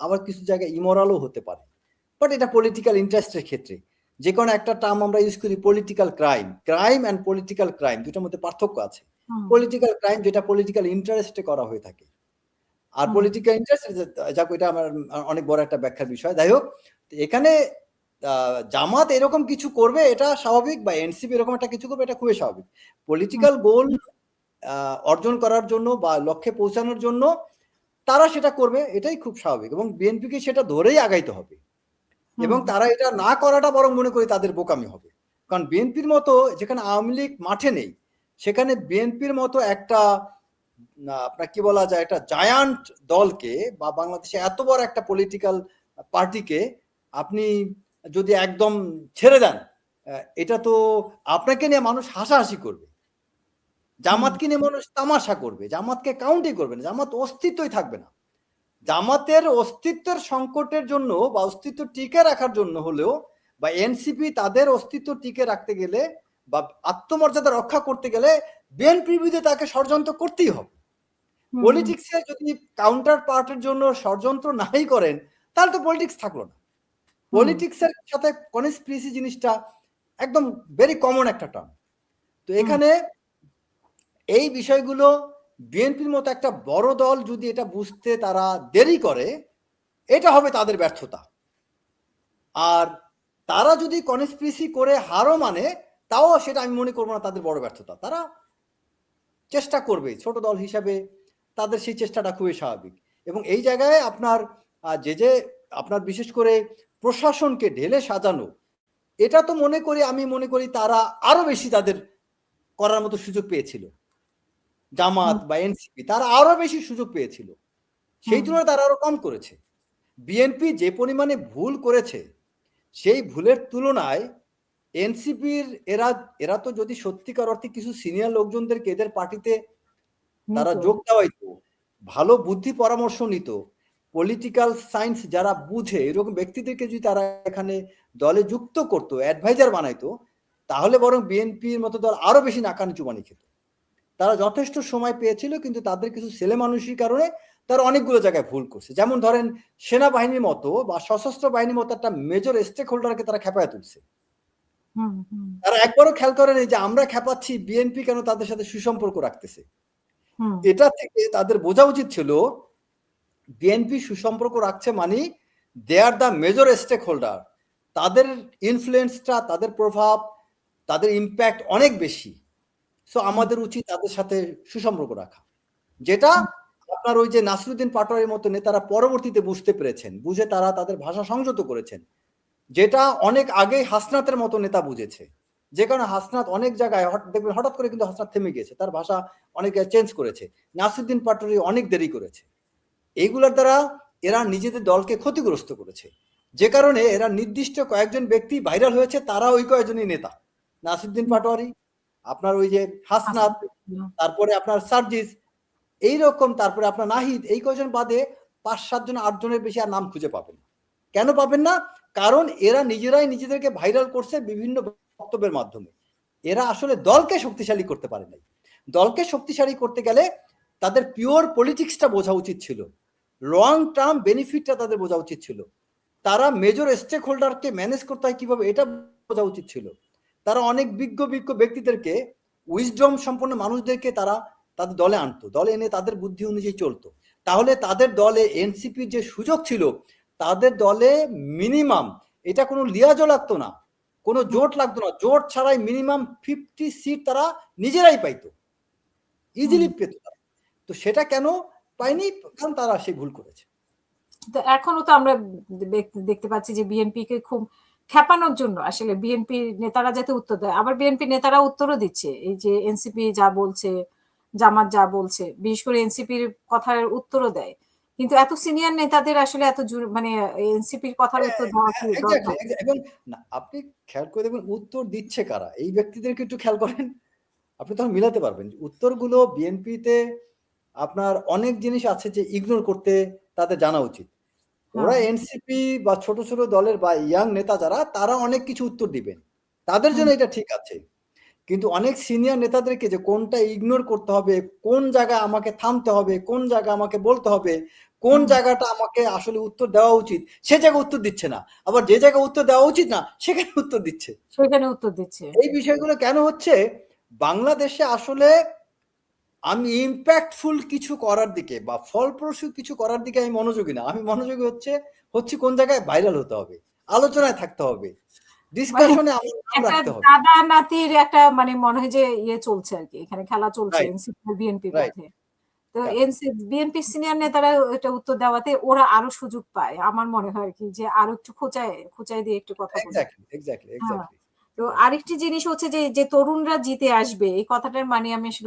আবার কিছু জায়গায় ইমোরালও হতে পারে, বাট এটা পলিটিক্যাল ইন্টারেস্টের ক্ষেত্রে। যে কোনো একটা টার্ম আমরা ইউজ করি political crime, crime and political crime দুটার মধ্যে পার্থক্য আছে। পলিটিক্যাল ক্রাইম যেটা পলিটিক্যাল ইন্টারেস্টে করা হয়ে থাকে, আর পলিটিক্যাল ইন্টারেস্ট যাক এটা আমার অনেক বড় একটা ব্যাখ্যার বিষয়। যাই হোক, এখানে জামাত এরকম কিছু করবে এটা স্বাভাবিক, বা এনসিপি এরকম একটা কিছু করবে এটা খুবই স্বাভাবিক। পলিটিক্যাল গোল অর্জন করার জন্য বা লক্ষ্যে পৌঁছানোর জন্য তারা সেটা করবে, এটাই খুব স্বাভাবিক, এবং বিএনপিকে সেটা ধরেই আগাইতে হবে। এবং তারা এটা না করাটা বরং মনে করি তাদের বোকামি হবে, কারণ বিএনপির মতো যেখানে আওয়ামী লীগ মাঠে নেই, সেখানে বিএনপির মতো একটা আপনার কি বলা যায় একটা জায়ান্ট দলকে বা বাংলাদেশে এত বড় একটা পলিটিক্যাল পার্টিকে আপনি যদি একদম ছেড়ে দেন, এটা তো আপনাকে নিয়ে মানুষ হাসাহাসি করবে, জামাতকে নিয়ে মানুষ তামাশা করবে, জামাতকে কাউন্টই করবে না, জামাত অস্তিত্বই থাকবে না। জামাতের অস্তিত্বের সংকটের জন্য বা অস্তিত্ব টিকে রাখার জন্য হলেও, বা এনসিপি তাদের অস্তিত্ব টিকে রাখতে গেলে বা আত্মমর্যাদা রক্ষা করতে গেলে বিএনপির বিরুদ্ধে তাকে ষড়যন্ত্র করতেই হবে। পলিটিক্সে যদি কাউন্টার পার্টের জন্য ষড়যন্ত্র নাই করেন তাহলে তো পলিটিক্স থাকলো না। পলিটিক্সের সাথে কনস্পিরেসি জিনিসটা একদম ভেরি কমন একটা টার্ম। তো এখানে এই বিষয়গুলো বিএনপির মতো একটা বড় দল যদি এটা বুঝতে তারা দেরি করে, এটা হবে তাদের ব্যর্থতা। আর তারা যদি কনস্পিরেসি করে হারও মানে, তাও সেটা আমি মনে করবো না তাদের বড় ব্যর্থতা। তারা চেষ্টা করবে ছোট দল হিসাবে, তাদের সেই চেষ্টাটা খুবই স্বাভাবিক। এবং এই জায়গায় আপনার যে আপনার বিশেষ করে প্রশাসনকে ঢেলে সাজানো, এটা তো আমি মনে করি তারা আরো বেশি তাদের করার মতো সুযোগ পেয়েছিল। জামাত বা এনসিপি তারা আরো বেশি সুযোগ পেয়েছিল, সেই তুলনায় তারা আরো কম করেছে। বিএনপি যে পরিমাণে ভুল করেছে, সেই ভুলের তুলনায় এনসিপির এরা তো যদি সত্যিকার অর্থে কিছু সিনিয়র লোকজনদেরকে এদের পার্টিতে তারা যোগ দেওয়াইতো, ভালো বুদ্ধি পরামর্শ নিত, পলিটিক্যাল সায়েন্স যারা বুঝে এরকম ব্যক্তিদেরকে যদি তারা এখানে দলে যুক্ত করতো, অ্যাডভাইজার বানাইতো, তাহলে বরং বিএনপির মতো দল আরো বেশি নাকানি চুবানি খেত। তারা যথেষ্ট সময় পেয়েছিল, কিন্তু তাদের কিছু ছেলে মানুষের কারণে তারা অনেকগুলো জায়গায় ভুল করছে। যেমন ধরেন সেনাবাহিনীর মতো বা সশস্ত্র বাহিনীর মতো একটা মেজর স্টেক হোল্ডারকে তারা খেপায় তুলছে। তারা একবারও খেয়াল করেনি যে আমরা খেপাচ্ছি, বিএনপি কেন তাদের সাথে সুসম্পর্ক রাখতেছে। এটা থেকে তাদের বোঝা উচিত ছিল বিএনপি সুসম্পর্ক রাখছে মানে they are the major stakeholder ইনফ্লুয়েন্সটা, তাদের প্রভাব, তাদের ইম্প্যাক্ট অনেক বেশি। সো আমাদের উচিত তাদের সাথে সুসম্পর্ক রাখা, যেটা আপনার ওই যে নাসিরুদ্দিন পাটোয়ারির মতো নেতারা পরবর্তীতে বুঝতে পেরেছেন, বুঝে তারা তাদের ভাষা সংযত করেছেন, যেটা অনেক আগেই হাসনাতের মতো নেতা বুঝেছে। যে কারণে হাসনাত অনেক জায়গায় দেখবেন হঠাৎ করে কিন্তু হাসনাত থেমে গিয়েছে, তার ভাষা অনেক চেঞ্জ করেছে। নাসিরুদ্দিন পাটোয়ারি অনেক দেরি করেছে। এইগুলোর দ্বারা এরা নিজেদের দলকে ক্ষতিগ্রস্ত করেছে, যে কারণে এরা নির্দিষ্ট কয়েকজন ব্যক্তি ভাইরাল হয়েছে, তারা ওই কয়েকজনই নেতা। নাসিরুদ্দিন পাটোয়ারি, আপনার ওই যে হাসনাত, তারপরে আপনার সার্জিস এইরকম, তারপরে আপনার নাহিদ, এই কয়েকজন বাদে 5-7 জন 8 জনের বেশি আর নাম খুঁজে পাবেন। কেন পাবেন না? কারণ এরা নিজেরাই নিজেদেরকে ভাইরাল করছে বিভিন্ন বক্তব্যের মাধ্যমে। এরা আসলে দলকে শক্তিশালী করতে পারে নাই। দলকে শক্তিশালী করতে গেলে তাদের পিওর পলিটিক্সটা বোঝা উচিত ছিল, লং টার্ম বেনিফিটটা তাদের বোঝা উচিত ছিল, তারা মেজর স্টেক হোল্ডারকে ম্যানেজ করতে হয় কিভাবে এটা বোঝা উচিত ছিল। তারা অনেক বিজ্ঞ ব্যক্তিদেরকে, উইজডম সম্পন্ন মানুষদেরকে তারা তাদের দলে আনতো, দলে এনে তাদের বুদ্ধি অনুযায়ী চলতো। তাহলে তাদের দলে এনসিপির যে সুযোগ ছিল, তাদের দলে মিনিমাম, এটা কোনো লিয়াজও লাগতো না, কোনো জোট লাগতো না, জোট ছাড়াই মিনিমাম 50 সিট তারা নিজেরাই পাইতো, ইজিলি পেত। তো সেটা কেন পায়নি? কারণ তারা সেই ভুল করেছে। তো এখনো তো আমরা দেখতে পাচ্ছি যে বিএনপি কে খুব খেপানোর জন্য আসলে বিএনপি নেতারা যাতে উত্তর দেয়, আবার বিএনপি নেতারা উত্তরও দিচ্ছে। এই যে এনসিপি যা বলছে, জামাত যা বলছে, বিশেষ করে এনসিপির কথার উত্তরও দেয়, কিন্তু এত সিনিয়র নেতাদের আসলে এত মানে এনসিপির কথার উত্তর দেওয়া কি দরকার? এবং আপনি খেয়াল করে দেখবেন উত্তর দিচ্ছে কারা, এই ব্যক্তিদেরকে একটু খেয়াল করেন, আপনি তখন মিলাতে পারবেন। উত্তরগুলো বিএনপিতে আপনার অনেক জিনিস আছে যে ইগনোর করতে তাদের জানা উচিত। ওরা এনসিপি বা ছোট ছোট দলের বা ইয়াং নেতা যারা, তারা অনেক কিছু উত্তর দিবেন, তাদের জন্য এটা ঠিক আছে। কিন্তু অনেক সিনিয়র নেতাদেরকে যে কোনটা ইগনোর করতে হবে, কোন জায়গায় আমাকে থামতে হবে, কোন জায়গায় আমাকে বলতে হবে, কোন জায়গাটা আমাকে আসলে উত্তর দেওয়া উচিত সে জায়গায় উত্তর দিচ্ছে না, আবার যে জায়গায় উত্তর দেওয়া উচিত না সেখানে উত্তর দিচ্ছে। সেখানে উত্তর দিচ্ছে। এই বিষয়গুলো কেন হচ্ছে? বাংলাদেশে আসলে আমি ইম্প্যাক্টফুল কিছু করার দিকে বা ফলপ্রসূ কিছু করার দিকে আমি মনোযোগী না। আমি মনোযোগী হচ্ছে কোন জায়গায় ভাইরাল হতে হবে, আলোচনায় থাকতে হবে, ডিসকাশনে আমার নাম একটা রাখতে হবে। দাদা নাতির একটা মানে মনে হয় যে ইয়ে চলছে আরকি। এখানে খেলা চলছে রাইট, এনসিপি আর বিএনপির রাইট। মধ্যে। তো বিএনপির সিনিয়র নেতারা এটা উত্তর দেওয়াতে ওরা আরো সুযোগ পায়। আমার মনে হয় আরকি যে আরো একটু খোঁচায় দিয়ে একটু কথা বলতে। এক্সাক্টলি, এক্সাক্টলি, হ্যাঁ। এক্সাক্টলি। তো আরেকটি জিনিস হচ্ছে যে তরুণরা জিতে আসবে এই কথাটার মানে আমি আসলে